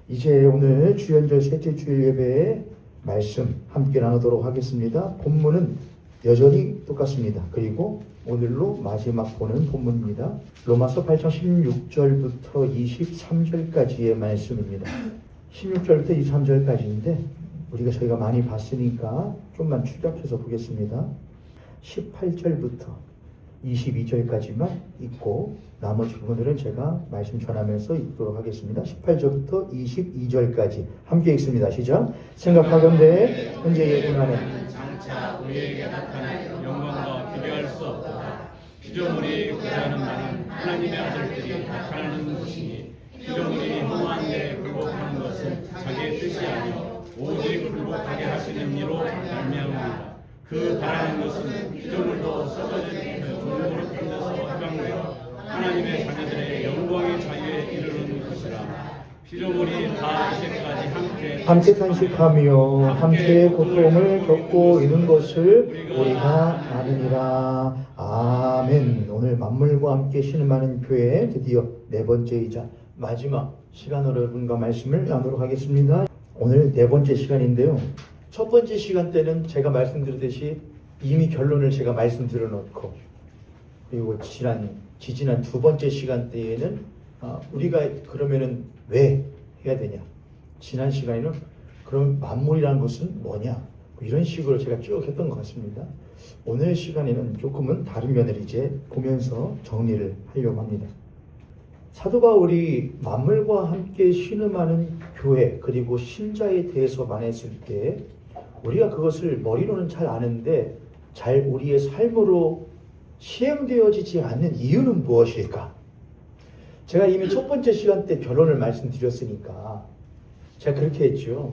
이제 오늘 주연절 셋째 주일 예배의 말씀 함께 나누도록 하겠습니다. 본문은 여전히 똑같습니다. 그리고 오늘로 마지막 보는 본문입니다. 로마서 8장 16절부터 23절까지의 말씀입니다. 16절부터 23절까지인데 저희가 많이 봤으니까 좀만 축약해서 보겠습니다. 18절부터 22절까지만 읽고 나머지 부분들은 제가 말씀 전하면서 읽도록 하겠습니다. 18절부터 22절까지 함께 읽습니다. 시작. 생각하건대 현재 예군하는 장차 우리에게 나타날 영광과 비교할 수 없도다. 피조물이 구하는 바는 하나님의 아들들이 나타나는 것이니 피조물이 허무한데 굴복하는 것은 자기의 뜻이 아니요 오직 굴복하게 하시는 이로 말미암습니다. 그 바라는 것은 피조물도 썩어진 그 종으로 끝내서 해방되어 하나님의 자녀들의 영광의 자유에 이르는 것이라. 피조물이 다 이제까지 함께 탄식하며 함께 고통을 겪고 있는 것을 우리가 아느니라. 아멘. 오늘 만물과 함께 신음하는 교회 드디어 네 번째이자 마지막 시간으로 여러분과 말씀을 나누도록 하겠습니다. 오늘 네 번째 시간인데요. 첫 번째 시간 때는 제가 말씀드렸듯이 이미 결론을 제가 말씀드려 놓고, 그리고 지지난 두 번째 시간 때에는 우리가 그러면은 왜 해야 되냐, 지난 시간에는 그럼 만물이라는 것은 뭐냐, 이런 식으로 제가 쭉 했던 것 같습니다. 오늘 시간에는 조금은 다른 면을 이제 보면서 정리를 하려고 합니다. 사도 바울이 만물과 함께 신음하는 교회 그리고 신자에 대해서 말했을 때 우리가 그것을 머리로는 잘 아는데 잘 우리의 삶으로 시행되어지지 않는 이유는 무엇일까? 제가 이미 첫 번째 시간 때 결론을 말씀드렸으니까 제가 그렇게 했죠.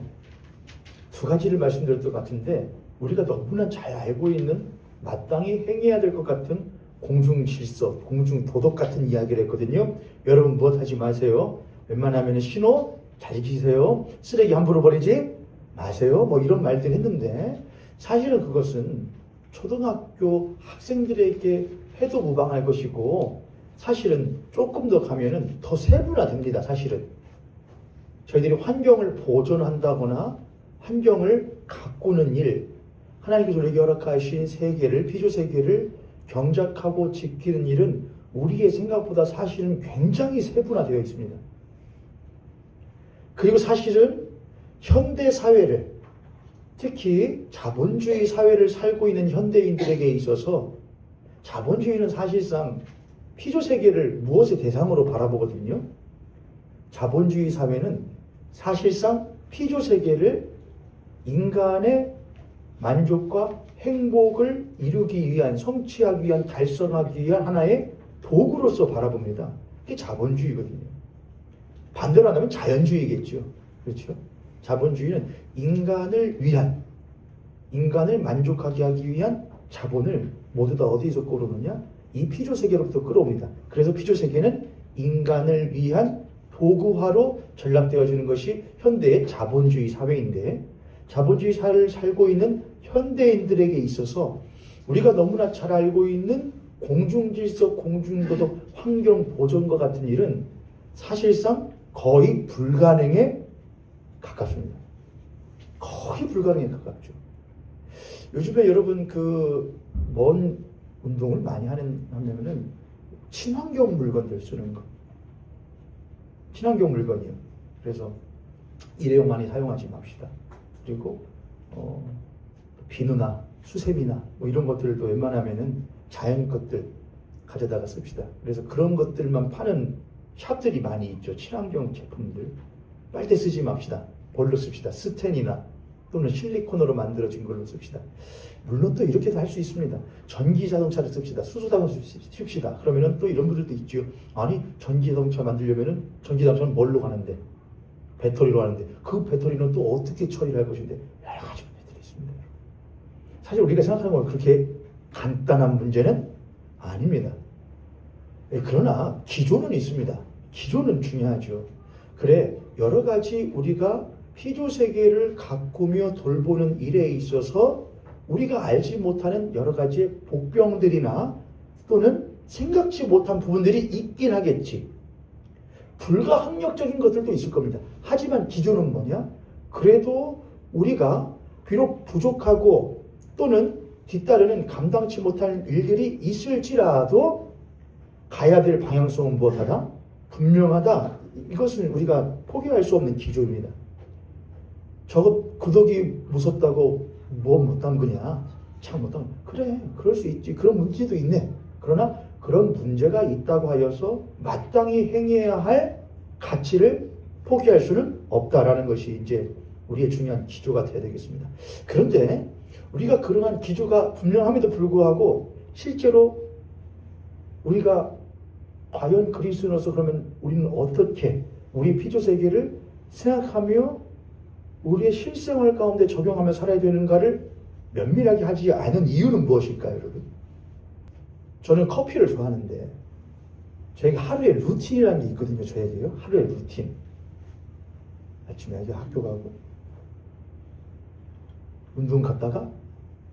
두 가지를 말씀드렸던 것 같은데 우리가 너무나 잘 알고 있는 마땅히 행해야 될 것 같은 공중 질서, 공중 도덕 같은 이야기를 했거든요. 여러분 무엇 하지 마세요. 웬만하면 신호 잘 지키세요. 쓰레기 함부로 버리지 마세요. 이런 말들 했는데 사실은 그것은 초등학교 학생들에게 해도 무방할 것이고 사실은 조금 더 가면은 더 세분화됩니다. 사실은 저희들이 환경을 보존한다거나 환경을 가꾸는 일, 하나님께서 우리에게 허락하신 세계를, 피조 세계를 경작하고 지키는 일은 우리의 생각보다 사실은 굉장히 세분화되어 있습니다. 그리고 사실은 현대 사회를, 특히 자본주의 사회를 살고 있는 현대인들에게 있어서 자본주의는 사실상 피조 세계를 무엇의 대상으로 바라보거든요. 자본주의 사회는 사실상 피조 세계를 인간의 만족과 행복을 이루기 위한, 성취하기 위한, 달성하기 위한 하나의 도구로서 바라봅니다. 그게 자본주의거든요. 반대로 한다면 자연주의겠죠. 그렇죠? 자본주의는 인간을 위한, 인간을 만족하게 하기 위한 자본을 모두 다 어디서 끌어오느냐? 이 피조세계로부터 끌어옵니다. 그래서 피조세계는 인간을 위한 도구화로 전락되어지는 것이 현대의 자본주의 사회인데, 자본주의 사회를 살고 있는 현대인들에게 있어서 우리가 너무나 잘 알고 있는 공중질서, 공중도덕, 환경보존과 같은 일은 사실상 거의 불가능에 가깝습니다. 거의 불가능에 가깝죠. 요즘에 여러분 뭔 운동을 많이 하면은 친환경 물건들 쓰는 거. 친환경 물건이요. 그래서 일회용 많이 사용하지 맙시다. 그리고 비누나 수세미나 이런 것들도 웬만하면은 자연 것들 가져다가 씁시다. 그래서 그런 것들만 파는 샵들이 많이 있죠. 친환경 제품들. 빨대 쓰지 맙시다. 뭘로 씁시다. 스텐이나 또는 실리콘으로 만들어진 걸로 씁시다. 물론 또 이렇게도 할 수 있습니다. 전기 자동차를 씁시다. 수소자동차 씁시다. 그러면은 또 이런 분들도 있죠. 아니 전기 자동차 만들려면은 전기 자동차는 뭘로 가는데? 배터리로 하는데 그 배터리는 또 어떻게 처리를 할 것인데? 여러 가지 문제들이 있습니다. 사실 우리가 생각하는 건 그렇게 간단한 문제는 아닙니다. 그러나 기조는 있습니다. 기조는 중요하죠. 그래 여러 가지 우리가 피조세계를 가꾸며 돌보는 일에 있어서 우리가 알지 못하는 여러 가지 복병들이나 또는 생각지 못한 부분들이 있긴 하겠지. 불가항력적인 것들도 있을 겁니다. 하지만 기조는 뭐냐? 그래도 우리가 비록 부족하고 또는 뒤따르는 감당치 못할 일들이 있을지라도 가야 될 방향성은 무엇하다? 분명하다. 이것은 우리가 포기할 수 없는 기조입니다. 저거 구더기 무섭다고 뭐 못 담그냐? 참 못 담그. 그래, 그럴 수 있지. 그런 문제도 있네. 그러나 그런 문제가 있다고 하여서 마땅히 행해야 할 가치를 포기할 수는 없다라는 것이 이제 우리의 중요한 기조가 되어야 되겠습니다. 그런데 우리가 그러한 기조가 분명함에도 불구하고 실제로 우리가 과연 그리스도인으로서 그러면 우리는 어떻게 우리 피조 세계를 생각하며 우리의 실생활 가운데 적용하며 살아야 되는가를 면밀하게 하지 않은 이유는 무엇일까요, 여러분? 저는 커피를 좋아하는데 저희가 하루에 루틴이라는 게 있거든요. 저에게요. 하루의 루틴. 아침에 이제 학교 가고 운동 갔다가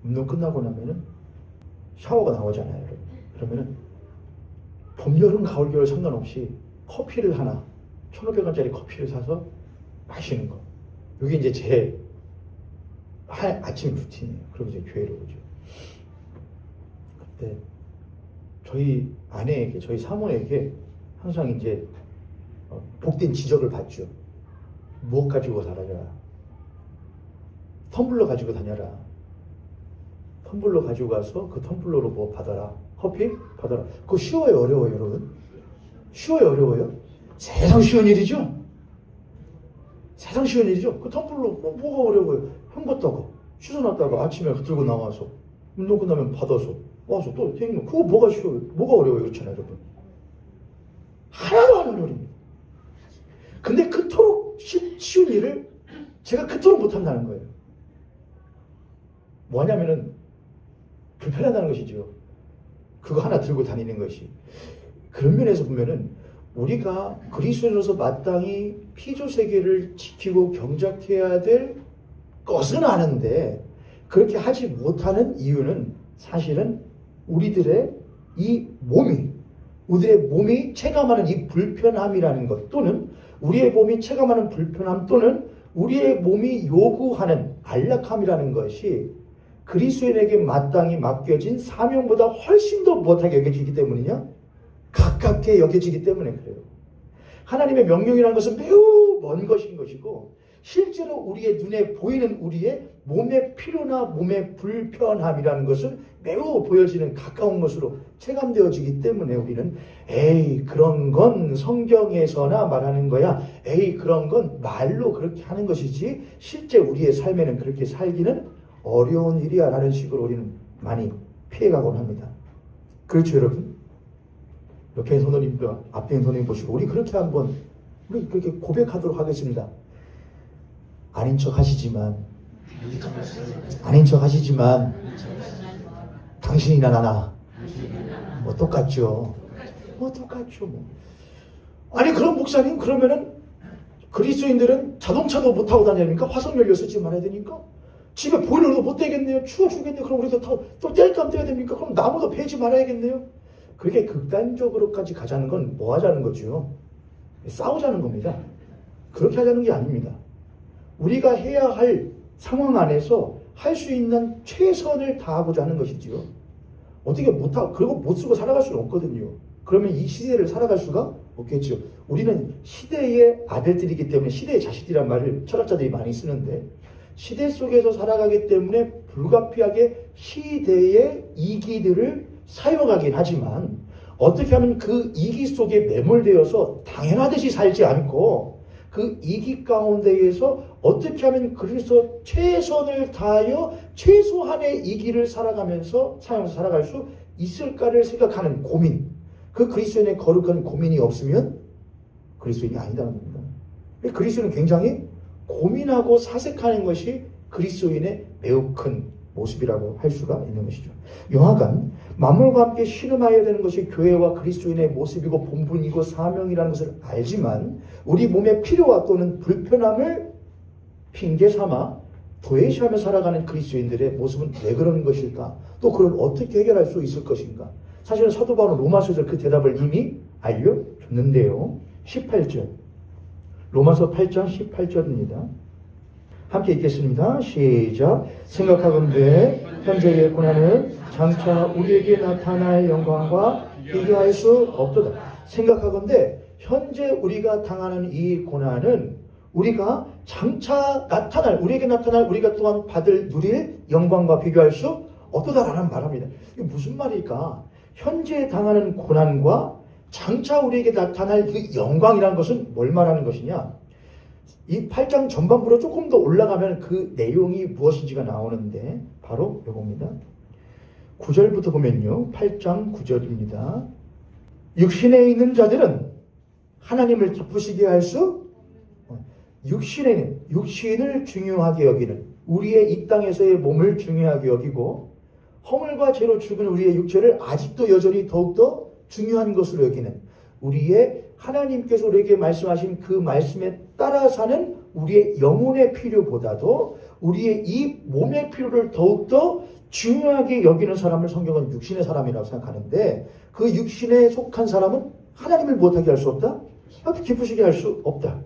운동 끝나고 나면은 샤워가 나오잖아요, 여러분. 그러면은 봄, 여름, 가을, 겨울 상관없이 커피를 하나 1,500원짜리 커피를 사서 마시는 거. 이게 이제 제 아침 루틴이에요. 그리고 이제 교회로 오죠. 그때 저희 아내에게, 저희 사모에게 항상 이제 복된 지적을 받죠. 무엇 가지고 살아라. 텀블러 가지고 다녀라. 텀블러 가지고 가서 그 텀블러로 뭐 받아라. 커피 받아라. 그거 쉬워요, 어려워요, 여러분? 쉬워요, 어려워요? 세상 쉬운 일이죠? 세상 쉬운 일이죠? 그 텀블러 뭐가 어려워요? 헹궜다가 씻어놨다가 아침에 들고 나와서 운동 끝나면 받아서 와서 또 땡기면 그거 뭐가 쉬워요? 뭐가 어려워요? 그렇잖아요, 여러분. 하나도 안 어려워요. 근데 그토록 쉬운 일을 제가 그토록 못한다는 거예요. 뭐냐면은 불편하다는 것이죠. 그거 하나 들고 다니는 것이. 그런 면에서 보면은 우리가 그리스도인으로서 마땅히 피조 세계를 지키고 경작해야 될 것은 아는데 그렇게 하지 못하는 이유는 사실은 우리들의 우리의 몸이 체감하는 이 불편함이라는 것 또는 우리의 몸이 체감하는 불편함 또는 우리의 몸이 요구하는 안락함이라는 것이 그리스도인에게 마땅히 맡겨진 사명보다 훨씬 더 무엇하게 여겨지기 때문이냐? 가깝게 여겨지기 때문에 그래요. 하나님의 명령이라는 것은 매우 먼 것인 것이고 실제로 우리의 눈에 보이는 우리의 몸의 필요나 몸의 불편함이라는 것은 매우 보여지는 가까운 것으로 체감되어지기 때문에 우리는 에이 그런 건 성경에서나 말하는 거야. 에이 그런 건 말로 그렇게 하는 것이지 실제 우리의 삶에는 그렇게 살기는 어려운 일이야 라는 식으로 우리는 많이 피해가곤 합니다. 그렇죠, 여러분? 옆에 있는 선생님과 앞에 있는 선생님 보시고 우리 그렇게 한번 우리 그렇게 고백하도록 하겠습니다. 아닌 척 하시지만 당신이나 나나 뭐 똑같죠. 뭐. 아니 그럼 목사님 그러면은 그리스도인들은 자동차도 못 타고 다니니까 화석연료 쓰지 말아야 되니까 집에 보일러도 못 대겠네요. 추워 죽겠네요. 그럼 우리도 또 뗄감 떼야 됩니까? 그럼 나무도 베지 말아야겠네요. 그렇게 극단적으로까지 가자는 건 뭐 하자는 거죠? 싸우자는 겁니다. 그렇게 하자는 게 아닙니다. 우리가 해야 할 상황 안에서 할 수 있는 최선을 다하고자 하는 것이지요. 어떻게 못하고 그리고 못 쓰고 살아갈 수는 없거든요. 그러면 이 시대를 살아갈 수가 없겠죠. 우리는 시대의 아들들이기 때문에 시대의 자식들이란 말을 철학자들이 많이 쓰는데 시대 속에서 살아가기 때문에 불가피하게 시대의 이기들을 사용하긴 하지만 어떻게 하면 그 이기 속에 매몰되어서 당연하듯이 살지 않고 그 이기 가운데에서 어떻게 하면 그리스도 최선을 다하여 최소한의 이기를 살아가면서 살아갈 수 있을까를 생각하는 고민. 그 그리스도인의 거룩한 고민이 없으면 그리스도인이 아니다는 겁니다. 그리스도인은 굉장히 고민하고 사색하는 것이 그리스도인의 매우 큰 모습이라고 할 수가 있는 것이죠. 여하간 만물과 함께 신음하여야 되는 것이 교회와 그리스도인의 모습이고 본분이고 사명이라는 것을 알지만 우리 몸의 필요와 또는 불편함을 핑계 삼아 도외시하며 살아가는 그리스도인들의 모습은 왜 그러는 것일까? 또 그걸 어떻게 해결할 수 있을 것인가? 사실은 사도 바울은 로마서에서 그 대답을 이미 알려줬는데요. 18절. 로마서 8장 18절입니다. 함께 읽겠습니다. 시작. 생각하건대 현재의 고난은 장차 우리에게 나타날 영광과 비교할 수 없도다. 생각하건대 현재 우리가 당하는 이 고난은 우리가 장차 우리에게 나타날 우리가 또한 누릴 영광과 비교할 수 없도다라는 말합니다. 이게 무슨 말일까? 현재 당하는 고난과 장차 우리에게 나타날 그 영광이라는 것은 뭘 말하는 것이냐? 이 8장 전반부로 조금 더 올라가면 그 내용이 무엇인지가 나오는데 바로 이겁니다. 9절부터 보면요. 8장 9절입니다. 육신에 있는 자들은 하나님을 기쁘시게 할 수 육신을 중요하게 여기는 우리의 이 땅에서의 몸을 중요하게 여기고 허물과 죄로 죽은 우리의 육체를 아직도 여전히 더욱더 중요한 것으로 여기는 우리의 하나님께서 우리에게 말씀하신 그 말씀에 따라 사는 우리의 영혼의 필요보다도 우리의 이 몸의 필요를 더욱더 중요하게 여기는 사람을 성경은 육신의 사람이라고 생각하는데 그 육신에 속한 사람은 하나님을 못하게 할 수 없다? 기쁘시게 할 수 없다.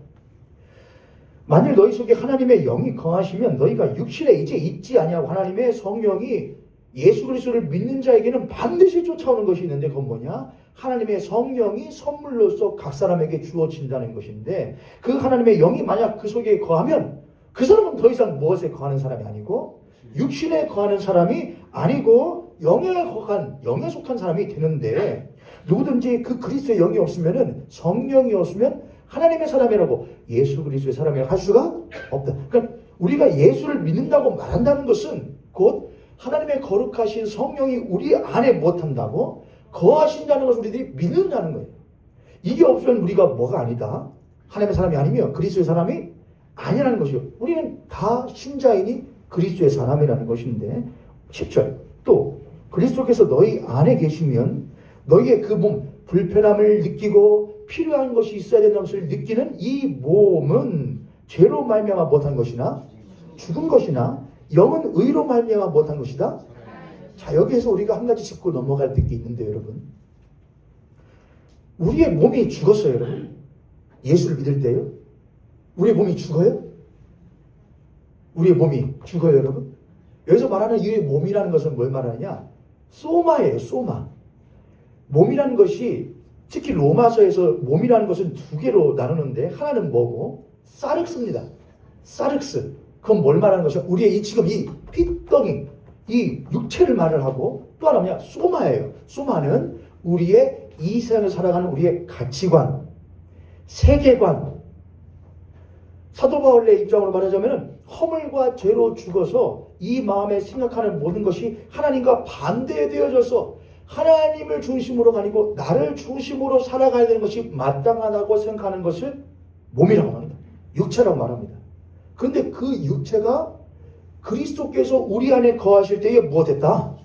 만일 너희 속에 하나님의 영이 거하시면 너희가 육신에 이제 있지 아니하고 하나님의 성령이 예수 그리스도를 믿는 자에게는 반드시 쫓아오는 것이 있는데 그건 뭐냐? 하나님의 성령이 선물로서 각 사람에게 주어진다는 것인데 그 하나님의 영이 만약 그 속에 거하면 그 사람은 더 이상 무엇에 거하는 사람이 아니고 육신에 거하는 사람이 아니고 영에 속한 사람이 되는데 누구든지 그 그리스도의 영이 없으면은 성령이 없으면 하나님의 사람이라고 예수 그리스도의 사람이라고 할 수가 없다. 그러니까 우리가 예수를 믿는다고 말한다는 것은 곧 하나님의 거룩하신 성령이 우리 안에 못한다고 거하신다는 것을 우리들이 믿는다는 거예요. 이게 없으면 우리가 뭐가 아니다. 하나님의 사람이 아니며 그리스도의 사람이 아니라는 것이요. 우리는 다 신자이니 그리스도의 사람이라는 것인데 10절 또 그리스도께서 너희 안에 계시면 너희의 그 몸 불편함을 느끼고 필요한 것이 있어야 된다는 것을 느끼는 이 몸은 죄로 말미암아 못한 것이나 죽은 것이나 영은 의로 말미암아 못한 것이다. 자, 여기에서 우리가 한 가지 짚고 넘어갈 게 있는데 여러분, 우리의 몸이 죽었어요. 여러분, 예수를 믿을 때요. 우리의 몸이 죽어요? 우리의 몸이 죽어요. 여러분, 여기서 말하는 이 몸이라는 것은 뭘 말하느냐? 소마예요. 소마. 몸이라는 것이 특히 로마서에서 몸이라는 것은 두 개로 나누는데 하나는 뭐고? 사륵스입니다. 사륵스. 그건 뭘 말하는 것이야? 우리의 지금 이 핏덩이, 이 육체를 말을 하고 또 하나 뭐냐? 소마예요. 소마는 우리의 이 세상을 살아가는 우리의 가치관, 세계관. 사도 바울의 입장으로 말하자면 허물과 죄로 죽어서 이 마음에 생각하는 모든 것이 하나님과 반대되어져서 하나님을 중심으로 가니고 나를 중심으로 살아가야 되는 것이 마땅하다고 생각하는 것을 몸이라고 합니다. 육체라고 말합니다. 그런데 그 육체가 그리스도께서 우리 안에 거하실 때에 무엇했다?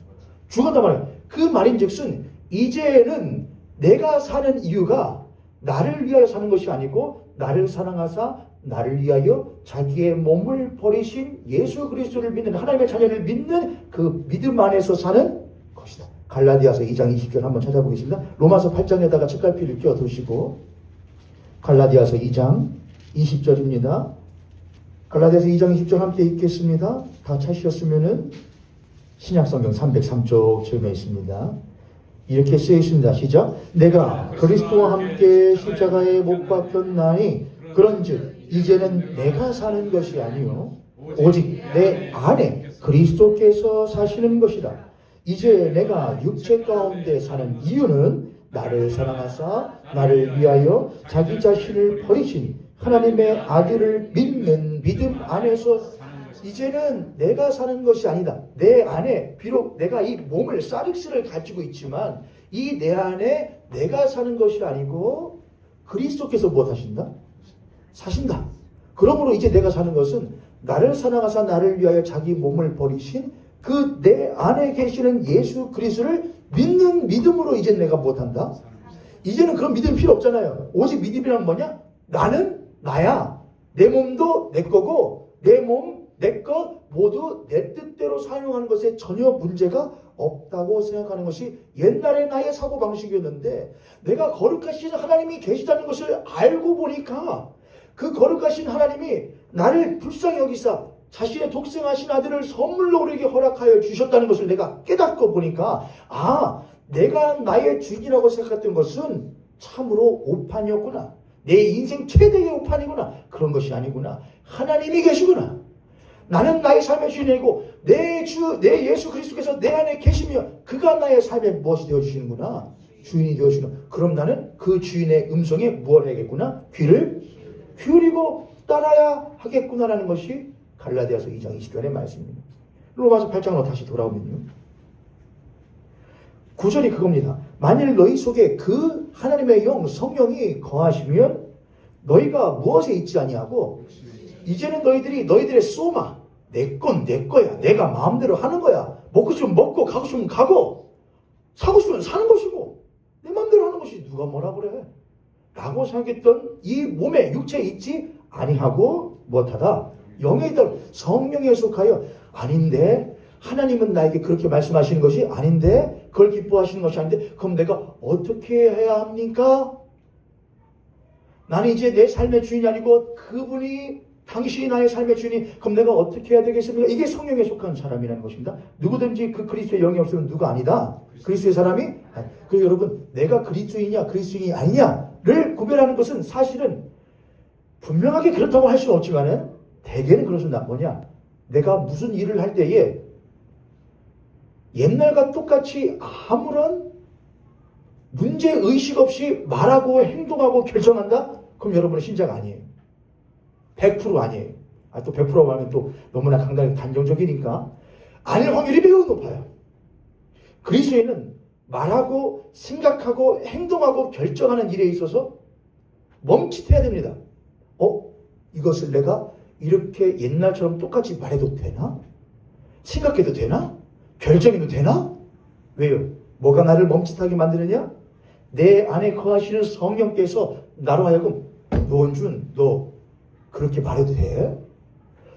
죽었단 말이에요. 그 말인즉슨 이제는 내가 사는 이유가 나를 위하여 사는 것이 아니고 나를 사랑하사 나를 위하여 자기의 몸을 버리신 예수 그리스도를 믿는 하나님의 자녀를 믿는 그 믿음 안에서 사는 것이다. 갈라디아서 2장 20절 한번 찾아보겠습니다. 로마서 8장에다가 책갈피를 껴두시고 갈라디아서 2장 20절입니다. 갈라디아서 2장 20절 함께 읽겠습니다. 다 찾으셨으면은 신약성경 303쪽 처음에 있습니다. 이렇게 쓰여 있습니다. 시작. 내가 그리스도와 함께 십자가에 못 박혔나니 그런즉 이제는 내가 사는 것이 아니요 오직 내 안에 그리스도께서 사시는 것이다. 이제 내가 육체 가운데 사는 이유는 나를 사랑하사 나를 위하여 자기 자신을 버리신 하나님의 아들을 믿는 믿음 안에서 이제는 내가 사는 것이 아니다. 내 안에 비록 내가 이 몸을 사륵스를 가지고 있지만 이 내 안에 내가 사는 것이 아니고 그리스도께서 무엇 하신다? 사신다. 그러므로 이제 내가 사는 것은 나를 사랑하사 나를 위하여 자기 몸을 버리신 그 내 안에 계시는 예수 그리스도를 믿는 믿음으로 이제 내가 못한다. 이제는 그런 믿음 필요 없잖아요. 오직 믿음이란 뭐냐? 나는 나야. 내 몸도 내 거고 내 몸, 내 것 모두 내 뜻대로 사용하는 것에 전혀 문제가 없다고 생각하는 것이 옛날의 나의 사고방식이었는데, 내가 거룩하신 하나님이 계시다는 것을 알고 보니까 그 거룩하신 하나님이 나를 불쌍히 여기사 자신의 독생하신 아들을 선물로 우리에게 허락하여 주셨다는 것을 내가 깨닫고 보니까, 아, 내가 나의 주인이라고 생각했던 것은 참으로 오판이었구나. 내 인생 최대의 오판이구나. 그런 것이 아니구나. 하나님이 계시구나. 나는 나의 삶의 주인이고 내 예수 그리스도께서 내 안에 계시며 그가 나의 삶에 무엇이 되어주시는구나. 주인이 되어주시는. 그럼 나는 그 주인의 음성에 무엇을 해야겠구나. 귀를 기울이고 따라야 하겠구나라는 것이 갈라디아서 2장 20절의 말씀입니다. 로마서 8장으로 다시 돌아오면요, 9절이 그겁니다. 만일 너희 속에 그 하나님의 영 성령이 거하시면 너희가 무엇에 있지 아니하고, 이제는 너희들의 소마, 내 건 내 거야, 내가 마음대로 하는 거야, 먹고 싶으면 먹고 가고 싶으면 가고 사고 싶으면 사는 것이고 내 마음대로 하는 것이 누가 뭐라 그래 라고 생각했던 이 몸에 육체에 있지 아니하고 무엇하다 영에 있다. 성령에 속하여 아닌데 하나님은 나에게 그렇게 말씀하시는 것이 아닌데, 그걸 기뻐하시는 것이 아닌데, 그럼 내가 어떻게 해야 합니까? 나는 이제 내 삶의 주인이 아니고 그분이, 당신이 나의 삶의 주인이, 그럼 내가 어떻게 해야 되겠습니까? 이게 성령에 속한 사람이라는 것입니다. 누구든지 그 그리스도의 영이 없으면 누가 아니다. 그리스도의 사람이? 그리고 여러분, 내가 그리스도이냐 그리스도인이 아니냐를 구별하는 것은 사실은 분명하게 그렇다고 할 수는 없지만은 대개는 그렇습니다. 뭐냐? 내가 무슨 일을 할 때에 옛날과 똑같이 아무런 문제의식 없이 말하고 행동하고 결정한다? 그럼 여러분은 신자가 아니에요. 100% 아니에요. 또 100%라고 하면 또 너무나 강단이 단정적이니까 아닐 확률이 매우 높아요. 그리스도인은 말하고 생각하고 행동하고 결정하는 일에 있어서 멈칫해야 됩니다. 이것을 내가 이렇게 옛날처럼 똑같이 말해도 되나? 생각해도 되나? 결정해도 되나? 왜요? 뭐가 나를 멈칫하게 만드느냐? 내 안에 거하시는 성령께서 나로 하여금, 노원준, 너 그렇게 말해도 돼?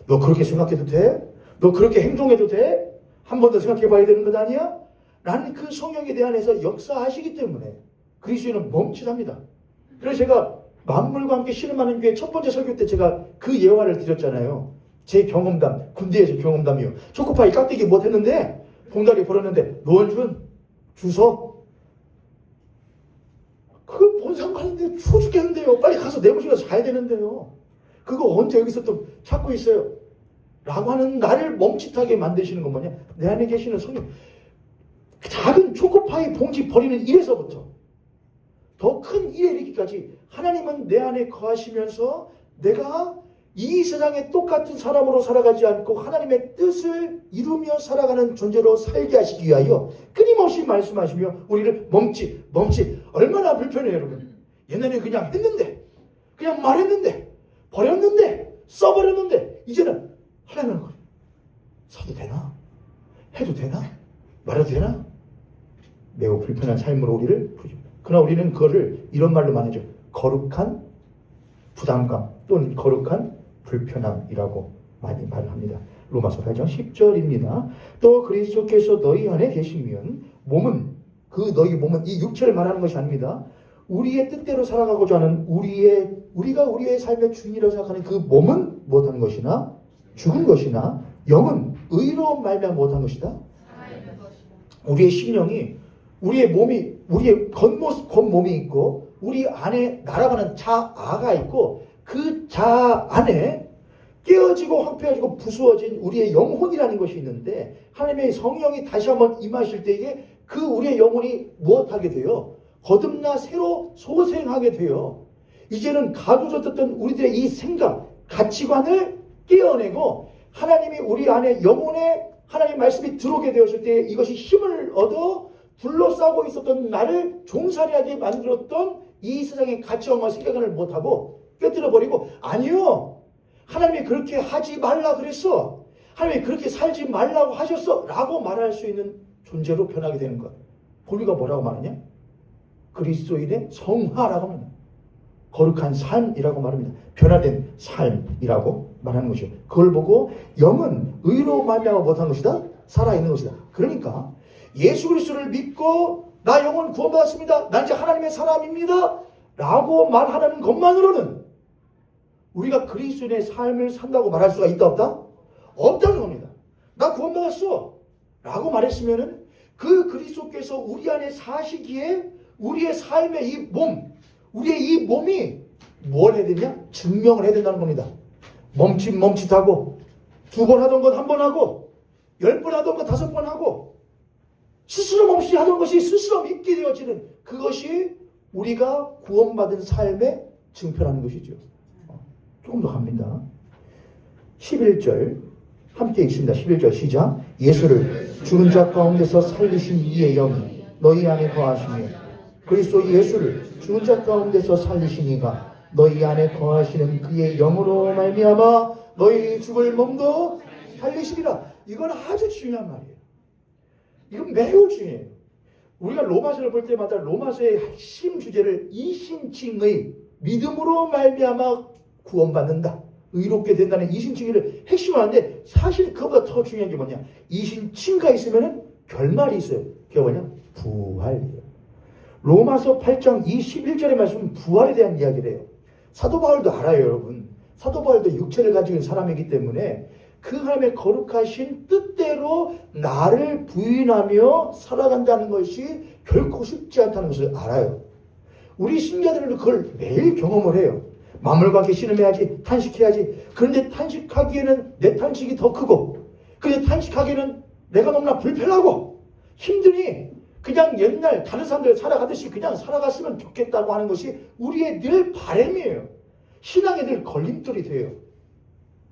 너 그렇게 생각해도 돼? 너 그렇게 행동해도 돼? 한 번 더 생각해 봐야 되는 것 아니야? 라는 그 성령이 내 안에서 역사하시기 때문에 그리스도인은 멈칫합니다. 그래서 제가 만물과 함께 신음하는 교회 첫 번째 설교 때 제가 그 예화를 드렸잖아요. 제 경험담, 군대에서 경험담이요. 초코파이 깍대기 못했는데 봉다리 벌었는데 노원준 주소, 그거 뭔 상관인데 추워 죽겠는데요. 빨리 가서 내부실에 자야 되는데요. 그거 언제 여기서 또 찾고 있어요? 라고 하는 나를 멈칫하게 만드시는 건 뭐냐? 내 안에 계시는 성령. 작은 초코파이 봉지 버리는 일에서부터 더 큰 일에 이르기까지 하나님은 내 안에 거하시면서 내가 이 세상에 똑같은 사람으로 살아가지 않고 하나님의 뜻을 이루며 살아가는 존재로 살게 하시기 위하여 끊임없이 말씀하시며 우리를 멈칫 얼마나 불편해요 여러분. 옛날에 그냥 했는데, 그냥 말했는데, 버렸는데, 써버렸는데 이제는 하려는 거예요. 사도 되나? 해도 되나? 말해도 되나? 매우 불편한 삶으로 우리를 부릅니다. 그러나 우리는 그거를 이런 말로 말하죠. 거룩한 부담감 또는 거룩한 불편함이라고 많이 말을 합니다. 로마서 8장 10절입니다. 또 그리스도께서 너희 안에 계시면 몸은, 그 너희 몸은 이 육체를 말하는 것이 아닙니다. 우리의 뜻대로 살아가고자 하는 우리가 우리의 삶의 주인이라고 생각하는 그 몸은 못하는 것이나 죽은 것이나 영은 의로 말미암아 못한 것이다. 우리의 심령이, 우리의 몸이, 우리의 겉몸이 있고 우리 안에 날아가는 자아가 있고 그 자아 안에 깨어지고 황폐해지고 부수어진 우리의 영혼이라는 것이 있는데, 하나님의 성령이 다시 한번 임하실 때에 그 우리의 영혼이 무엇하게 돼요? 거듭나 새로 소생하게 돼요. 이제는 가두어졌던 우리들의 이 생각, 가치관을 깨어내고 하나님이 우리 안에 영혼에 하나님의 말씀이 들어오게 되었을 때 이것이 힘을 얻어 둘러싸고 있었던 나를 종살이하게 만들었던 이 세상의 가치관과 생각을 못하고 깨뜨려버리고, 아니요, 하나님이 그렇게 하지 말라 그랬어, 하나님이 그렇게 살지 말라고 하셨어 라고 말할 수 있는 존재로 변하게 되는 것. 우리가 뭐라고 말하냐? 그리스도인의 성화라고 말합니다. 거룩한 삶이라고 말합니다. 변화된 삶이라고 말하는 것이죠. 그걸 보고 영은 의로 말미암아 못한 것이다, 살아있는 것이다. 그러니까 예수 그리스도를 믿고 나 영혼 구원받았습니다. 나 이제 하나님의 사람입니다. 라고 말하는 것만으로는 우리가 그리스도인의 삶을 산다고 말할 수가 있다 없다? 없다는 겁니다. 나 구원받았어 라고 말했으면은 그 그리스도께서 우리 안에 사시기에 우리의 삶의 이 몸, 우리의 이 몸이 뭘 해야 되냐? 증명을 해야 된다는 겁니다. 멈칫하고 2번 하던 건 1번 하고 10번 하던 건 5번 하고 스스럼 없이 하던 것이 스스럼 있게 되어지는 그것이 우리가 구원받은 삶의 증표라는 것이죠. 조금 더 갑니다. 11절 함께 읽습니다. 11절 시작. 예수를 죽은 자 가운데서 살리신 이의 영이 너희 안에 거하시며 그리스도 예수를 죽은 자 가운데서 살리신 이가 너희 안에 거하시는 그의 영으로 말미암아 너희 죽을 몸도 살리시리라. 이건 아주 중요한 말이에요. 이건 매우 중요해요. 우리가 로마서를 볼 때마다 로마서의 핵심 주제를 이신칭의 믿음으로 말미암아 구원받는다, 의롭게 된다는 이신칭의를 핵심으로 하는데 사실 그거보다 더 중요한 게 뭐냐? 이신칭가 있으면 결말이 있어요. 그게 뭐냐? 부활이에요. 로마서 8장 21절의 말씀은 부활에 대한 이야기를 해요. 사도 바울도 알아요, 여러분. 사도 바울도 육체를 가지고 있는 사람이기 때문에 그 하나님의 거룩하신 뜻대로 나를 부인하며 살아간다는 것이 결코 쉽지 않다는 것을 알아요. 우리 신자들은 그걸 매일 경험을 해요. 만물과 함께 씨름해야지, 탄식해야지. 그런데 탄식하기에는 내 탄식이 더 크고, 그런데 탄식하기에는 내가 너무나 불편하고 힘드니 그냥 옛날 다른 사람들 살아가듯이 그냥 살아갔으면 좋겠다고 하는 것이 우리의 늘 바람이에요. 신앙에 늘 걸림돌이 돼요.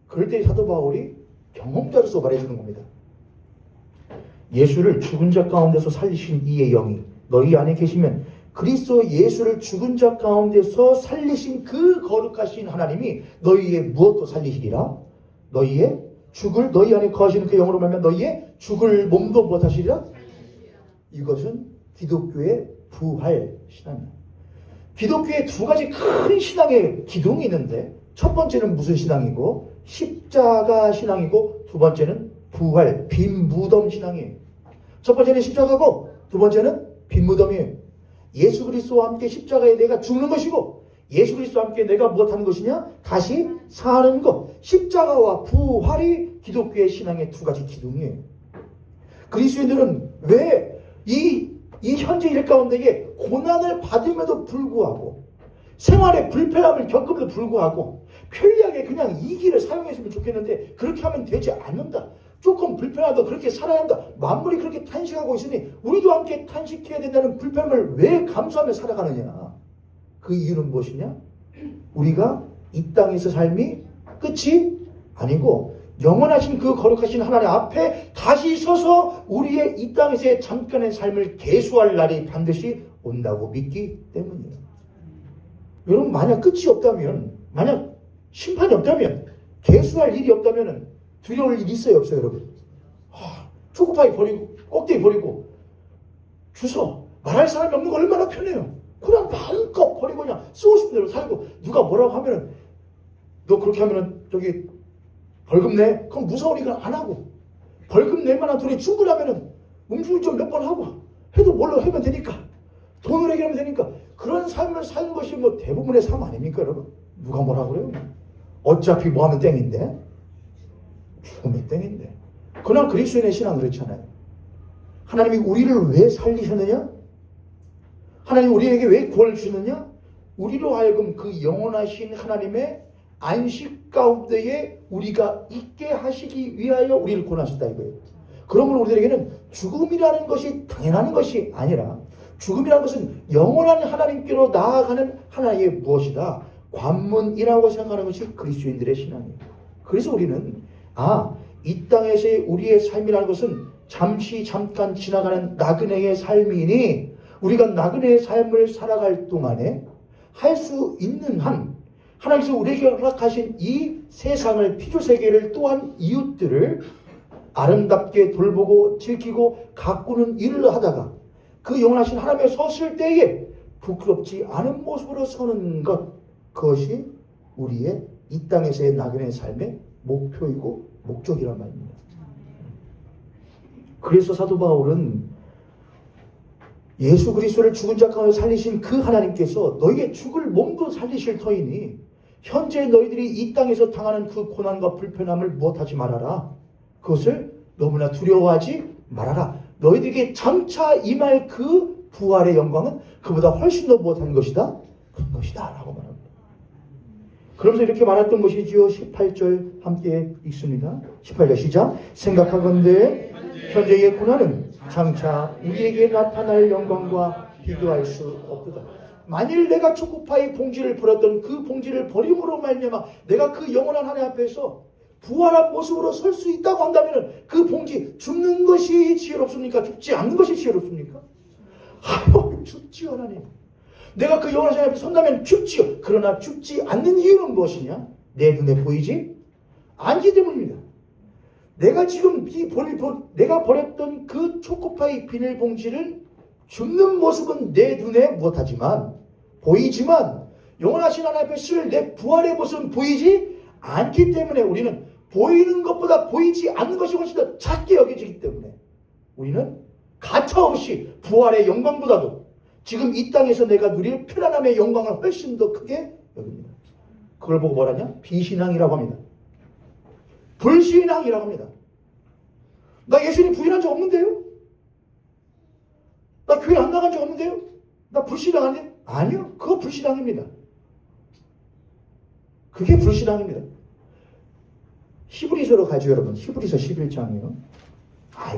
그럴 때 사도 바울이 경험자로서 말해주는 겁니다. 예수를 죽은 자 가운데서 살리신 이의 영이 너희 안에 계시면 그리스도 예수를 죽은 자 가운데서 살리신 그 거룩하신 하나님이 너희의 무엇도 살리시리라. 너희의 죽을 너희 안에 거하시는 그 영으로 말면 너희의 죽을 몸도 무엇하시리라. 이것은 기독교의 부활 신앙입니다. 기독교에 2가지 큰 신앙의 기둥이 있는데 첫 번째는 무슨 신앙이고 십자가 신앙이고 2번째는 부활 빈 무덤 신앙이에요. 첫 번째는 십자가고 2번째는 빈 무덤이에요. 예수 그리스도와 함께 십자가에 내가 죽는 것이고 예수 그리스도와 함께 내가 무엇하는 것이냐? 다시 사는 것. 십자가와 부활이 기독교의 신앙의 2가지 기둥이에요. 그리스도인들은 왜 이 현재 일 가운데에 고난을 받음에도 불구하고 생활에 불편함을 겪음에도 불구하고 편리하게 그냥 이 길을 사용했으면 좋겠는데 그렇게 하면 되지 않는다. 조금 불편하다. 그렇게 살아야 한다. 만물이 그렇게 탄식하고 있으니 우리도 함께 탄식해야 된다는 불편함을 왜 감수하며 살아가느냐. 그 이유는 무엇이냐? 우리가 이 땅에서 삶이 끝이 아니고 영원하신 그 거룩하신 하나님 앞에 다시 서서 우리의 이 땅에서의 잠깐의 삶을 계수할 날이 반드시 온다고 믿기 때문이에요. 여러분 만약 끝이 없다면, 만약 심판이 없다면, 계수할 일이 없다면 두려울 일이 있어요 없어요 여러분? 초코파이 버리고 꼭대기 버리고 주소 말할 사람이 없는 거 얼마나 편해요. 그냥 마음껏 버리고 그냥 쓰고 싶은 대로 살고 누가 뭐라고 하면은 너 그렇게 하면은 저기 벌금 내? 그럼 무서우니까 안 하고 벌금 낼 만한 돈이 충분하면은 음주운전 몇 번 하고 해도 뭘로 하면 되니까 돈으로 해결하면 되니까 그런 삶을 사는 것이 뭐 대부분의 삶 아닙니까 여러분? 누가 뭐라 그래요? 어차피 뭐 하면 땡인데 죽으면 땡인데. 그러나 그리스도인의 신앙은 그렇잖아요. 하나님이 우리를 왜 살리셨느냐? 하나님이 우리에게 왜 구원을 주셨느냐? 우리로 하여금 그 영원하신 하나님의 안식 가운데에 우리가 있게 하시기 위하여 우리를 구원하셨다 이거예요. 그러므로 우리들에게는 죽음이라는 것이 당연한 것이 아니라 죽음이라는 것은 영원한 하나님께로 나아가는 하나의 무엇이다. 관문이라고 생각하는 것이 그리스도인들의 신앙이에요. 그래서 우리는 이 땅에서의 우리의 삶이라는 것은 잠깐 지나가는 나그네의 삶이니 우리가 나그네의 삶을 살아갈 동안에 할 수 있는 한 하나님께서 우리에게 허락하신 이 세상을 피조세계를 또한 이웃들을 아름답게 돌보고 지키고 가꾸는 일을 하다가 그 영원하신 하나님에 섰을 때에 부끄럽지 않은 모습으로 서는 것, 그것이 우리의 이 땅에서의 나그네의 삶의 목표이고 목적이란 말입니다. 그래서 사도 바울은 예수 그리스도를 죽은 자 가운데 살리신 그 하나님께서 너희의 죽을 몸도 살리실 터이니 현재 너희들이 이 땅에서 당하는 그 고난과 불편함을 무엇하지 말아라. 그것을 너무나 두려워하지 말아라. 너희들에게 장차 임할 그 부활의 영광은 그보다 훨씬 더 무엇한 것이다? 큰 것이다 라고 말합니다. 그러면서 이렇게 말했던 것이지요. 18절 함께 읽습니다. 18절 시작. 생각하건대 현재의 고난은 장차 우리에게 나타날 영광과 비교할 수 없도다. 만일 내가 초코파이 봉지를 버렸던 그 봉지를 버림으로 말미암아 내가 그 영원한 하나님 앞에서 부활한 모습으로 설 수 있다고 한다면 그 봉지 죽는 것이 지혜롭습니까? 죽지 않는 것이 지혜롭습니까? 하나님 죽지요 하나님. 내가 그 영원한 하나님 앞에 선다면 죽지요. 그러나 죽지 않는 이유는 무엇이냐? 내 눈에 보이지 않기 때문입니다. 내가 지금 내가 버렸던 그 초코파이 비닐봉지를 죽는 모습은 내 눈에 못하지만 보이지만 영원하신 하나님 앞에 쓸 내 부활의 모습은 보이지 않기 때문에 우리는 보이는 것보다 보이지 않는 것이 훨씬 더 작게 여겨지기 때문에 우리는 가차없이 부활의 영광보다도 지금 이 땅에서 내가 누릴 편안함의 영광을 훨씬 더 크게 여깁니다. 그걸 보고 뭐라냐? 비신앙이라고 합니다. 불신앙이라고 합니다. 나 예수님 부인한 적 없는데요? 나 교회 안 나간 적 없는데요? 나 불신앙 아니에요? 아니요. 그거 불신앙입니다. 그게 불신앙입니다. 히브리서로 가죠 여러분. 히브리서 11장이요.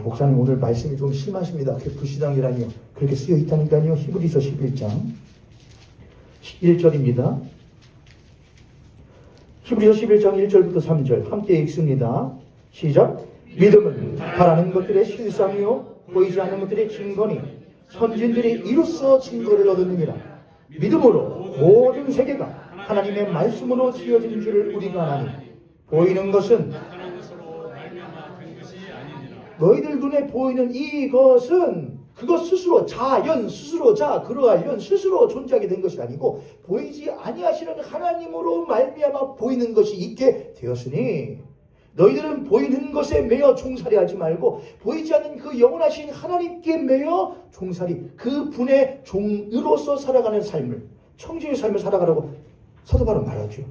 목사님 오늘 말씀이 좀 심하십니다. 그게 불신앙이라니요. 그렇게 쓰여 있다니까요. 히브리서 11장 1절입니다. 히브리서 11장 1절부터 3절 함께 읽습니다. 시작. 믿음은 바라는 것들의 실상이요 보이지 않는 것들의 증거니 선진들이 이로써 증거를 얻었느니라. 믿음으로 모든 세계가 하나님의 말씀으로 지어진 줄을 우리가 아나니 보이는 것은 너희들 눈에 보이는 이것은 그것 스스로 자연 스스로 그러할 연 스스로 존재하게 된 것이 아니고 보이지 아니하시는 하나님으로 말미암아 보이는 것이 있게 되었으니 너희들은 보이는 것에 매여 종살이 하지 말고 보이지 않는 그 영원하신 하나님께 매여 종살이 그 분의 종으로서 살아가는 삶을 청지의 삶을 살아가라고 사도 바울은 말하죠.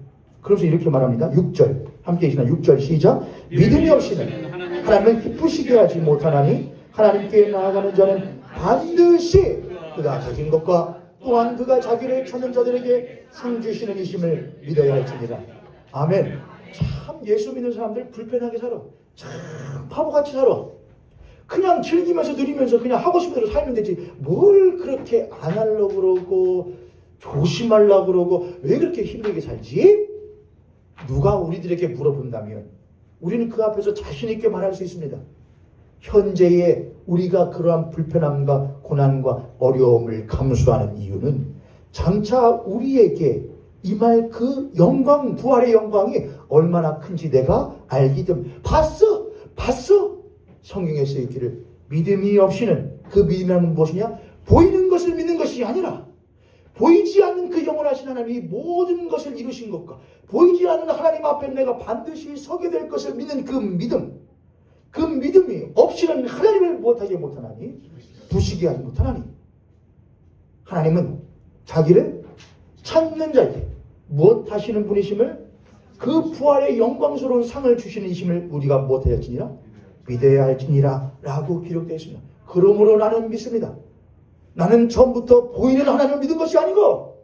그러면서 이렇게 말합니다. 6절 함께 읽으시나 6절 시작. 믿음이 없이는 하나님을 기쁘시게 하지 못하나니 하나님께 나아가는 자는 반드시 그가 가진 것과 또한 그가 자기를 찾는 자들에게 상 주시는 이심을 믿어야 할지니라. 아멘. 참 예수 믿는 사람들 불편하게 살아. 참 바보같이 살아. 그냥 즐기면서 누리면서 그냥 하고 싶은 대로 살면 되지. 뭘 그렇게 안 하려고 그러고 조심하려고 그러고 왜 그렇게 힘들게 살지? 누가 우리들에게 물어본다면 우리는 그 앞에서 자신 있게 말할 수 있습니다. 현재의 우리가 그러한 불편함과 고난과 어려움을 감수하는 이유는 장차 우리에게 임할 그 영광, 부활의 영광이 얼마나 큰지 내가 알기 때문에 봤어? 성경에 쓰여있기를 믿음이 없이는 그 믿음이라는 무엇이냐? 보이는 것을 믿는 것이 아니라 보이지 않는 그 영원하신 하나님이 모든 것을 이루신 것과 보이지 않는 하나님 앞에 내가 반드시 서게 될 것을 믿는 그 믿음이 없이는 하나님을 못하게 못하나니 부시게 하지 못하나니 하나님은 자기를 찾는 자에게 무엇하시는 분이심을 그 부활의 영광스러운 상을 주시는 이심을 우리가 무엇해야 할지니라? 믿어야 할지니라 라고 기록되어 있습니다. 그러므로 나는 믿습니다. 나는 처음부터 보이는 하나님을 믿은 것이 아니고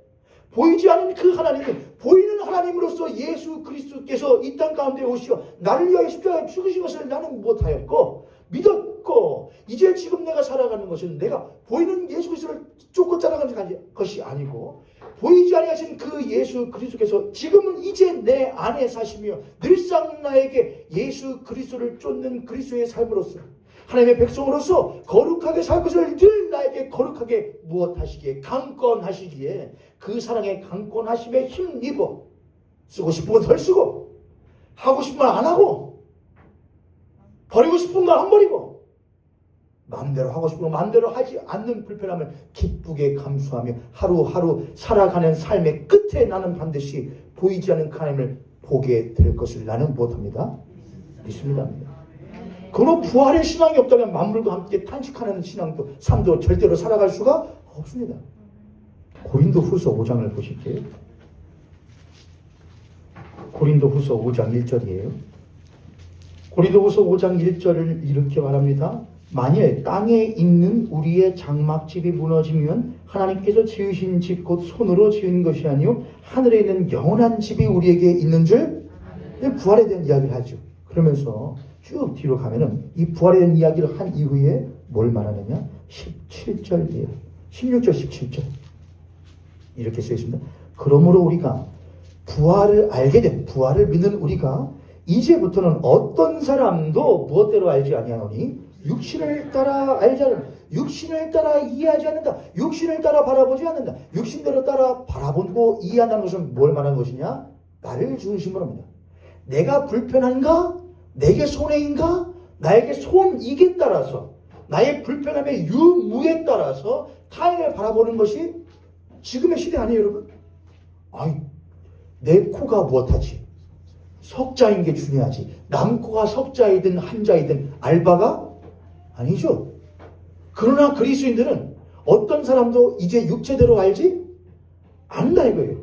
보이지 않는 그 하나님이 보이는 하나님으로서 예수 그리스도께서 이 땅 가운데 오시어 나를 위하여 십자가에 죽으신 것을 나는 못하였고 믿었고 이제 지금 내가 살아가는 것은 내가 보이는 예수 그리스도를 쫓고 따라가는 것이 아니고 보이지 아니하신 그 예수 그리스도께서 지금은 이제 내 안에 사시며 늘상 나에게 예수 그리스도를 쫓는 그리스도의 삶으로서 하나님의 백성으로서 거룩하게 살 것을 늘 나에게 거룩하게 무엇하시기에 강권하시기에 그 사랑의 강권하심에 힘입어 쓰고 싶은 건 덜 쓰고 하고 싶은 건 안 하고 버리고 싶은 건 안 버리고 마음대로 하고 싶은 건 마음대로 하지 않는 불편함을 기쁘게 감수하며 하루하루 살아가는 삶의 끝에 나는 반드시 보이지 않는 하나님을 보게 될 것을 나는 못합니다. 믿습니다. 그런 부활의 신앙이 없다면 만물과 함께 탄식하는 신앙도 삶도 절대로 살아갈 수가 없습니다. 고린도후서 5장을 보실게요. 고린도후서 5장 1절이에요. 고린도후서 5장 1절을 이렇게 말합니다. 만일 땅에 있는 우리의 장막집이 무너지면 하나님께서 지으신 집 곧 손으로 지은 것이 아니요 하늘에 있는 영원한 집이 우리에게 있는 줄 부활에 대한 이야기를 하죠. 그러면서 쭉 뒤로 가면은 이 부활에 대한 이야기를 한 이후에 뭘 말하느냐? 17절이에요. 16절 17절 이렇게 써 있습니다. 그러므로 우리가 부활을 알게 된 부활을 믿는 우리가 이제부터는 어떤 사람도 무엇대로 알지 아니하노니 육신을 따라 알지 않는다. 육신을 따라 이해하지 않는다. 육신을 따라 바라보지 않는다. 육신대로 따라 바라보고 이해한다는 것은 뭘 말하는 것이냐? 나를 중심으로 합니다. 내가 불편한가? 내게 손해인가? 나에게 손익에 따라서 나의 불편함의 유무에 따라서 타인을 바라보는 것이 지금의 시대 아니에요, 여러분? 아이, 내 코가 무엇하지? 석자인 게 중요하지. 남코가 석자이든 한자이든 알바가 아니죠. 그러나 그리스도인들은 어떤 사람도 이제 육체대로 알지 않는다 이거예요.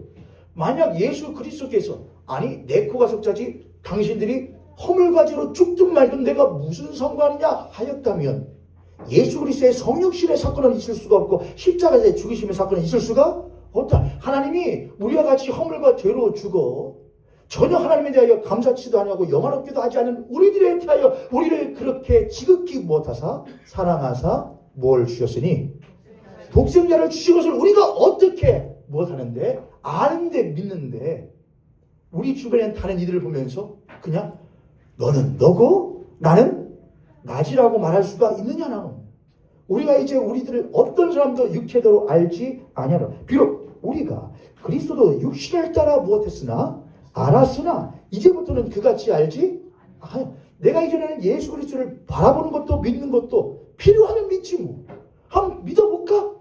만약 예수 그리스도께서 아니 내 코가 석자지 당신들이 허물가지로 죽든 말든 내가 무슨 상관이냐 하였다면 예수 그리스도의 성육신의 사건은 있을 수가 없고 십자가의 죽으심의 사건은 있을 수가 없다. 하나님이 우리와 같이 허물과 죄로 죽어 전혀 하나님에 대하여 감사치도 아니하고 영화롭기도 하지 않은 우리들에 대하여 우리를 그렇게 지극히 못하사 사랑하사 뭘 주셨으니 독생자를 주신 것을 우리가 어떻게 못하는데 아는데 믿는데 우리 주변에 다른 이들을 보면서 그냥 너는 너고 나는 나지라고 말할 수가 있느냐는 우리가 이제 우리들을 어떤 사람도 육체대로 알지 아니하라. 비록 우리가 그리스도도 육신을 따라 무엇했으나 알았으나 이제부터는 그같이 알지 아니하라. 내가 이전에는 예수 그리스도를 바라보는 것도 믿는 것도 필요하면 믿지 뭐. 한번 믿어볼까?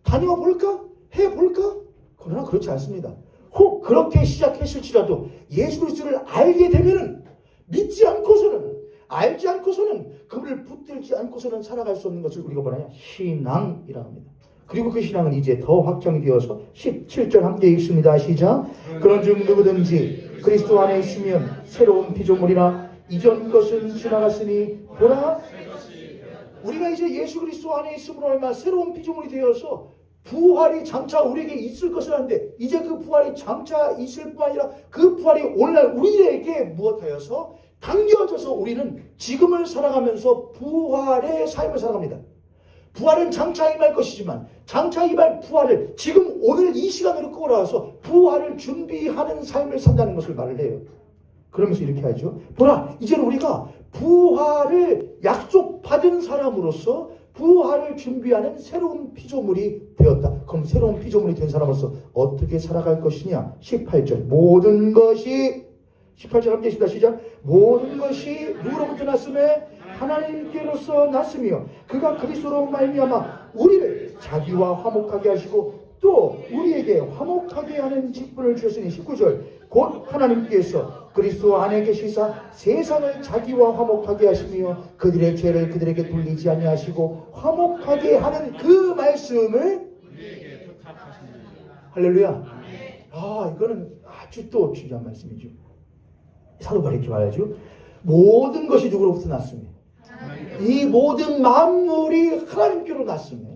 다녀볼까? 해볼까? 그러나 그렇지 않습니다. 혹 그렇게 시작했을지라도 예수 그리스도를 알게 되면은 믿지 않고서는 알지 않고서는 그분을 붙들지 않고서는 살아갈 수 없는 것을 우리가 뭐냐? 신앙이라고 합니다. 그리고 그 신앙은 이제 더 확정이 되어서 17절 함께 읽습니다. 시작. 그런즉 누구든지 그리스도 안에 있으면 새로운 피조물이나 이전 것은 지나갔으니 보라 우리가 이제 예수 그리스도 안에 있음으로 얼마 새로운 피조물이 되어서 부활이 장차 우리에게 있을 것을 하는데 이제 그 부활이 장차 있을 뿐 아니라 그 부활이 오늘날 우리에게 무엇하여서 당겨져서 우리는 지금을 살아가면서 부활의 삶을 살아갑니다. 부활은 장차 임할 것이지만 장차 임할 부활을 지금 오늘 이 시간으로 끌어와서 부활을 준비하는 삶을 산다는 것을 말을 해요. 그러면서 이렇게 하죠. 보라 이제는 우리가 부활을 약속받은 사람으로서 부활을 준비하는 새로운 피조물이 되었다. 그럼 새로운 피조물이 된 사람으로서 어떻게 살아갈 것이냐. 18절 모든 것이 18절 함께 있습니다. 시작. 모든 것이 누구로부터 났으며 하나님께로서 났으며 그가 그리스도로 말미암아 우리를 자기와 화목하게 하시고 또 우리에게 화목하게 하는 직분을 주셨으니 19절 곧 하나님께서 그리스도 안에 계시사 세상을 자기와 화목하게 하시며 그들의 죄를 그들에게 돌리지 아니하시고 화목하게 하는 그 말씀을 우리에게 부탁하십니다. 할렐루야. 아 이거는 아주 또 중요한 말씀이죠. 사도 바울이 이렇게 말하죠. 모든 것이 누구로부터 났으며 이 모든 만물이 하나님께로 났으며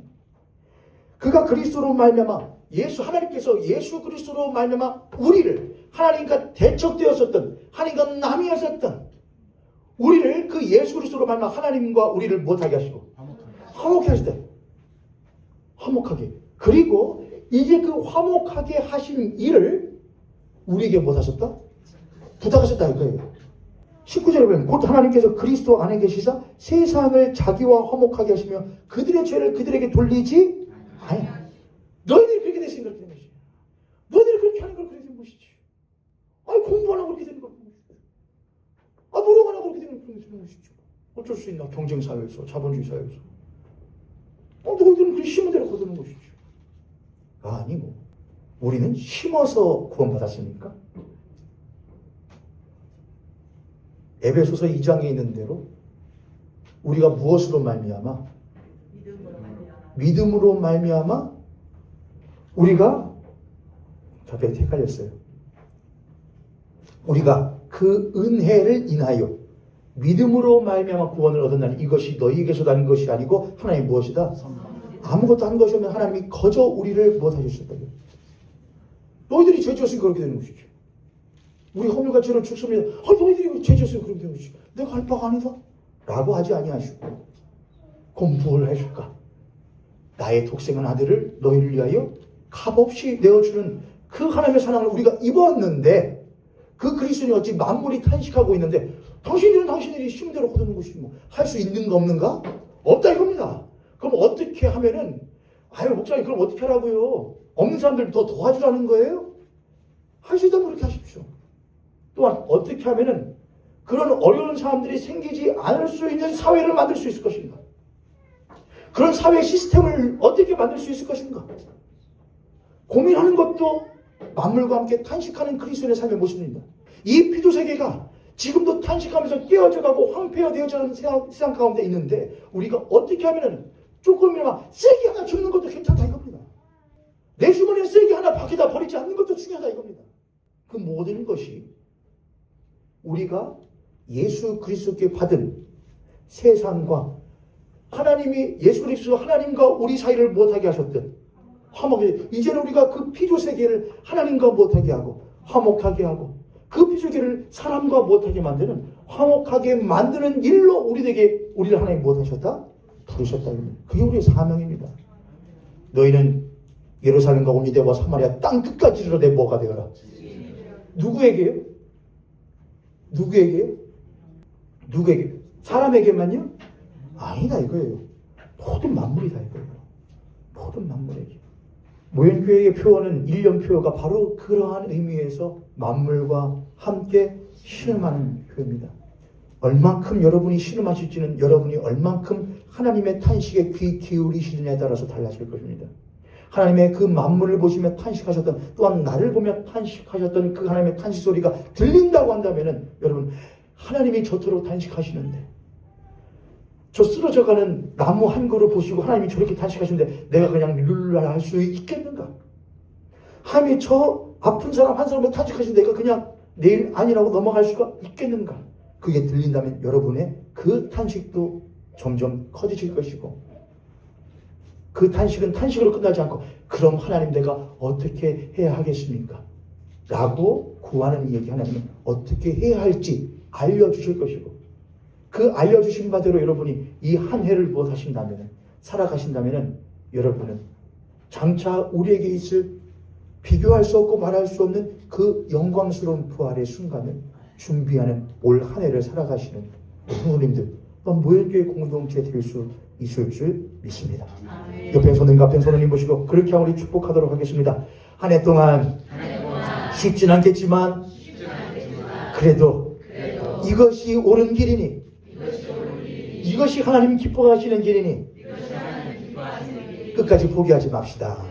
그가 그리스도로 말미암아 하나님께서 예수 그리스도로 말미암아 우리를 하나님과 대척되었었던 하나님과 남이었었던 우리를 그 예수 그리스도로 말미암아 하나님과 우리를 못하게 하시고 화목하게 하시다. 화목하게. 그리고 이제 그 화목하게 하신 일을 우리에게 못하셨다? 부탁하셨다 이거예요. 19절에 보면 곧 하나님께서 그리스도 안에 계시사 세상을 자기와 화목하게 하시며 그들의 죄를 그들에게 돌리지 아니. 너희들이 그렇게 됐으니 그렇게 된 것이지. 너희들이 그렇게 하는 걸 그렇게 된 것이지. 아니 공부 안 하고 그렇게 되는 걸 그렇게 된 것이지. 아 노력 안 하고 그렇게 되는 것이지. 어쩔 수 있나 경쟁 사회에서 자본주의 사회에서. 너희들은 그 심은 대로 거두는 것이지. 아니고 우리는 심어서 구원받았습니까? 에베소서 2장에 있는 대로 우리가 무엇으로 말미암아? 믿음으로 말미암아 우리가 저한테 헷갈렸어요. 우리가 그 은혜를 인하여 믿음으로 말미암아 구원을 얻었나니 이것이 너희에게서 난 것이 아니고 하나님 무엇이다? 아무것도 한 것이 없는 하나님이 거저 우리를 못하셨다고요. 너희들이 죄지었으니 그렇게 되는 것이죠. 우리 허물과 죄를 죽습니다. 너희들이 죄지었으니 그렇게 되는 것이죠. 내가 할 바가 아니다 라고 하지 아니하시고 그럼 뭘 해줄까? 나의 독생한 아들을 너희를 위하여 값없이 내어주는 그 하나님의 사랑을 우리가 입었는데 그 그리스도인이 어찌 만물이 탄식하고 있는데 당신들은 당신들이 심대로 거두는 것이 뭐 할 수 있는가 없는가? 없다 이겁니다. 그럼 어떻게 하면은 목사님 그럼 어떻게 하라고요? 없는 사람들 더 도와주라는 거예요? 할 수 있다면 그렇게 하십시오. 또한 어떻게 하면은 그런 어려운 사람들이 생기지 않을 수 있는 사회를 만들 수 있을 것인가? 그런 사회 시스템을 어떻게 만들 수 있을 것인가? 고민하는 것도 만물과 함께 탄식하는 그리스도인의 삶의 모습입니다. 이 피조 세계가 지금도 탄식하면서 깨어져가고 황폐화되어져가는 세상 가운데 있는데 우리가 어떻게 하면은 조금이나마 쓰레기 하나 줍는 것도 괜찮다 이겁니다. 내 주머니에 쓰레기 하나 밖에다 버리지 않는 것도 중요하다 이겁니다. 그 모든 것이 우리가 예수 그리스도께 받은 세상과 하나님이 예수 그리스도 하나님과 우리 사이를 못하게 하셨던 화목하게 이제는 우리가 그 피조 세계를 하나님과 못하게 하고 화목하게 하고 그 피조 세계를 사람과 못하게 만드는 화목하게 만드는 일로 우리를 하나님 못하셨다? 부르셨다. 그게 우리의 사명입니다. 너희는 예루살렘과 온 유대와 사마리아 땅 끝까지 이르러 내 뭐가 되어라. 누구에게요? 누구에게요? 누구에게? 사람에게만요? 아니다 이거예요. 모든 만물이다 이거예요. 모든 만물에게. 모현교회의 표어는 1년 표어가 바로 그러한 의미에서 만물과 함께 신음하는 표어입니다. 얼만큼 여러분이 신음하실지는 여러분이 얼만큼 하나님의 탄식에 귀 기울이시느냐에 따라서 달라질 것입니다. 하나님의 그 만물을 보시며 탄식하셨던 또한 나를 보며 탄식하셨던 그 하나님의 탄식 소리가 들린다고 한다면 여러분 하나님이 저토록 탄식하시는데 저 쓰러져가는 나무 한 그루 보시고 하나님이 저렇게 탄식하시는데 내가 그냥 룰랄 할 수 있겠는가? 하나님이 저 아픈 사람 한 사람을 탄식하시는데 내가 그냥 내일 아니라고 넘어갈 수가 있겠는가? 그게 들린다면 여러분의 그 탄식도 점점 커지실 것이고 그 탄식은 탄식으로 끝나지 않고 그럼 하나님 내가 어떻게 해야 하겠습니까? 라고 구하는 얘기 하나님은 어떻게 해야 할지 알려주실 것이고 그 알려주신 바대로 여러분이 이 한 해를 무엇하신다면 살아가신다면 여러분은 장차 우리에게 있을 비교할 수 없고 말할 수 없는 그 영광스러운 부활의 순간을 준비하는 올 한 해를 살아가시는 부모님들 또한 모현교회 공동체 될 수 있을 줄 믿습니다. 옆에 손님 앞에 손님 보시고 그렇게 하고 우리 축복하도록 하겠습니다. 한 해 동안 쉽진 않겠지만 그래도 이것이 옳은 길이니 이것이 하나님 기뻐하시는 길이니 끝까지 포기하지 맙시다.